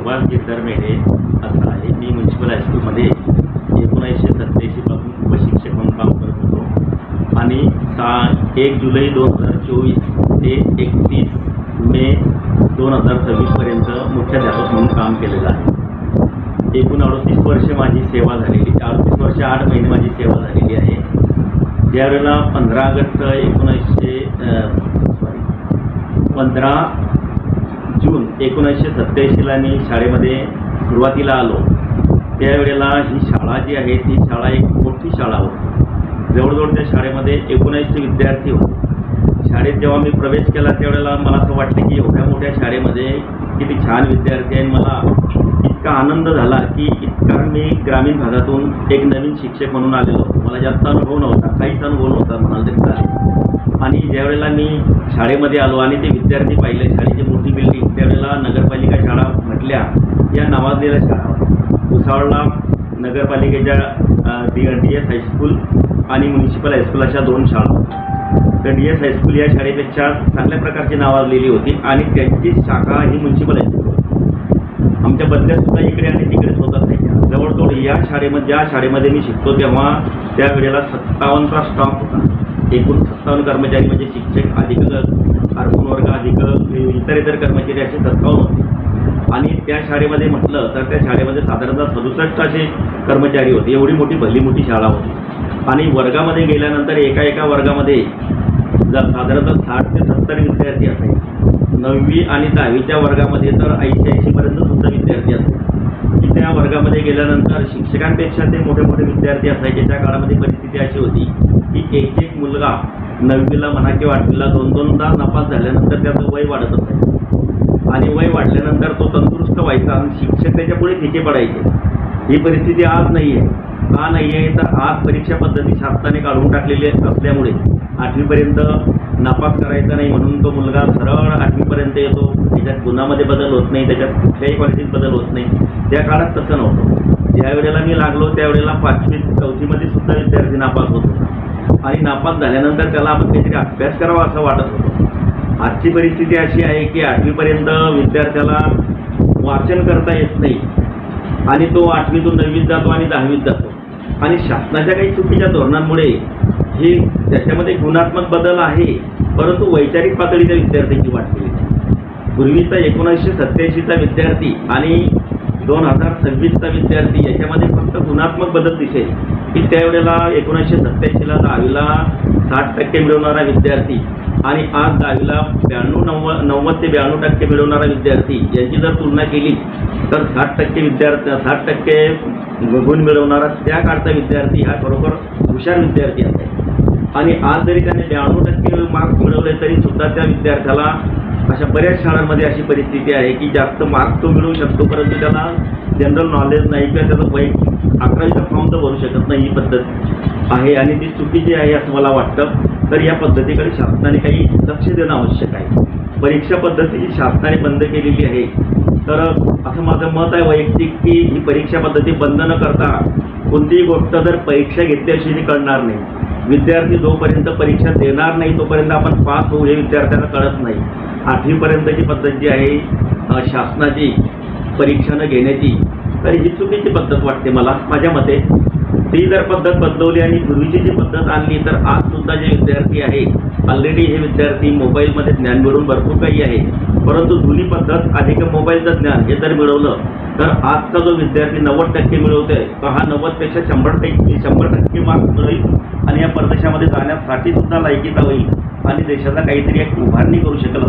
सुभाष गिरधर मेढे असं आहे. मी म्युन्सिपल हायस्कूलमध्ये 1987 पासून उपशिक्षक म्हणून काम करत होतो आणि 1 जुलै 2024 ते 31 मे 2026 पर्यंत मुख्याध्यापक म्हणून काम केलेलं आहे. एकूण 38 वर्ष माझी सेवा झालेली, 38 वर्ष 8 महिने माझी सेवा झालेली आहे. ज्यावेळेला 15 जून 1987ला मी शाळेमध्ये सुरुवातीला आलो. त्यावेळेला ही शाळा जी आहे ती शाळा एक मोठी शाळा होती. जवळजवळ त्या शाळेमध्ये 19 विद्यार्थी होते. शाळेत जेव्हा मी प्रवेश केला त्यावेळेला मला असं वाटलं की एवढ्या मोठ्या शाळेमध्ये किती छान विद्यार्थी आहेत. मला इतका आनंद झाला की इतका मी ग्रामीण भागातून एक नवीन शिक्षक म्हणून आलेलो. मला जास्त अनुभव नव्हता, काहीच अनुभव नव्हता म्हणाल तरी चालेल. आणि ज्यावेळेला मी शाळेमध्ये आलो आणि ते विद्यार्थी पाहिले, शाळेची मोठी बिल्डिंग, त्यावेळेला नगरपालिका शाळा म्हटल्या या नावाजलेल्या शाळा. भुसावळला नगरपालिकेच्या DS हायस्कूल आणि म्युन्सिपल हायस्कूल अशा 2 शाळा होत्या. तर DS हायस्कूल या शाळेपेक्षा चांगल्या प्रकारची नावाजलेली होती आणि त्यांची शाखा ही म्युन्सिपल हायस्कूल. आमच्या बदल्यासुद्धा इकडे आणि तिकडेच होत असायच्या. जवळजवळ या शाळेमध्ये, ज्या शाळेमध्ये मी शिकतो तेव्हा त्यावेळेला 57चा स्टाफ होता. एकूण 57 कर्मचारी म्हणजे शिक्षक अधिक अर्पण वर्ग अधिक इतर कर्मचारी असे 57 होते. आणि त्या शाळेमध्ये म्हटलं तर त्या शाळेमध्ये साधारणतः 67 असे कर्मचारी होते. एवढी मोठी भली मोठी शाळा होती. आणि वर्गामध्ये गेल्यानंतर एका वर्गामध्ये साधारणतः 60 ते 70 विद्यार्थी असायचे. 9वी आणि 10वीच्या वर्गामध्ये तर 80 पर्यंत सुद्धा विद्यार्थी असायचे. त्या वर्गामध्ये गेल्यानंतर शिक्षकांपेक्षा ते मोठे मोठे विद्यार्थी असायचे. त्या काळामध्ये परिस्थिती अशी होती की एक मुलगा 9वीला म्हणा किंवा 8वीला 2-2दा नापास झाल्यानंतर त्याचं वय वाढत असायचं. आणि वय वाढल्यानंतर तो तंदुरुस्त व्हायचा आणि शिक्षक त्याच्या पुढे फिके पडायचे. ही परिस्थिती आज नाही आहे. का नाही आहे तर आज परीक्षा पद्धती शासनाने काढून टाकलेली असल्यामुळे 8वीपर्यंत नापास करायचा नाही म्हणून तो मुलगा सरळ 8वीपर्यंत येतो. त्याच्यात गुणामध्ये बदल होत नाही, त्याच्यात कुठल्याही क्वालिटीत बदल होत नाही. त्या काळात तसं नव्हतं. ज्या वेळेला मी लागलो त्यावेळेला 5वी 4थीमध्ये सुद्धा विद्यार्थी नापास होत होता. आणि नापास झाल्यानंतर त्याला आपण काहीतरी अभ्यास करावा असं वाटत होतं. आजची परिस्थिती अशी आहे की 8वीपर्यंत विद्यार्थ्याला वाचन करता येत नाही आणि तो 8वीतून 9वीत जातो आणि 10वीत जातो. आणि शासनाच्या काही चुकीच्या धोरणांमुळे हे त्याच्यामध्ये गुणात्मक बदल आहे, परंतु वैचारिक पातळीच्या विद्यार्थ्यांची वाट केली. पूर्वीचा 1987चा विद्यार्थी आणि 2026चा विद्यार्थी याच्यामध्ये फक्त गुणात्मक बदल दिसेल की त्यावेळेला 1987ला 10वीला 60% मिळवणारा विद्यार्थी आणि आज 10वीला 90 ते 92% मिळवणारा विद्यार्थी यांची जर तुलना केली तर 60% गुण मिळवणारा त्या काळचा विद्यार्थी हा खरोखर हुशार विद्यार्थी आहे. आणि आज जरी त्याने 92% मार्क्स मिळवले तरी सुद्धा त्या विद्यार्थ्याला अशा बऱ्याच शाळांमध्ये अशी परिस्थिती आहे की जास्त मार्क्स तो मिळवू शकतो परंतु त्याला जनरल नॉलेज नाही किंवा त्याचं वय 11वीचा फॉर्म तर भरू शकत नाही. ही पद्धत आहे आणि ती चुकीची आहे असं मला वाटतं. तर या पद्धतीकडे शासनाने काही लक्ष देणं आवश्यक आहे. परीक्षा पद्धती जी शासनाने बंद केलेली आहे तर असं माझं मत आहे वैयक्तिक की ही परीक्षा पद्धती बंद न करता कोणतीही गोष्ट जर परीक्षा घेतल्याशिवाय कळणार नाही. विद्यार्थी जोपर्यंत परीक्षा देणार नाही तोपर्यंत आपण पास होऊ हे विद्यार्थ्यांना कळत नाही. 8वीपर्यंतची पद्धत जी आहे शासनाची परीक्षा न घेण्याची तर ही चुकीची पद्धत वाटते मला. माझ्या मते ती जर पद्धत बदलवली आणि पूर्वीची जी पद्धत आणली तर आज सुद्धा जे विद्यार्थी आहे ऑलरेडी हे विद्यार्थी मोबाईलमध्ये ज्ञान मिळवून भरपूर काही आहे. परंतु जुनी पद्धत अधिक मोबाईलचं ज्ञान हे जर मिळवलं तर आजचा जो विद्यार्थी 90% मिळवतोय तो हा 90पेक्षा 100% मार्क्स मिळवेल आणि या परदेशामध्ये जाण्यासाठी सुद्धा लायकीचा होईल आणि देशाला काहीतरी एक उभारणी करू शकेल.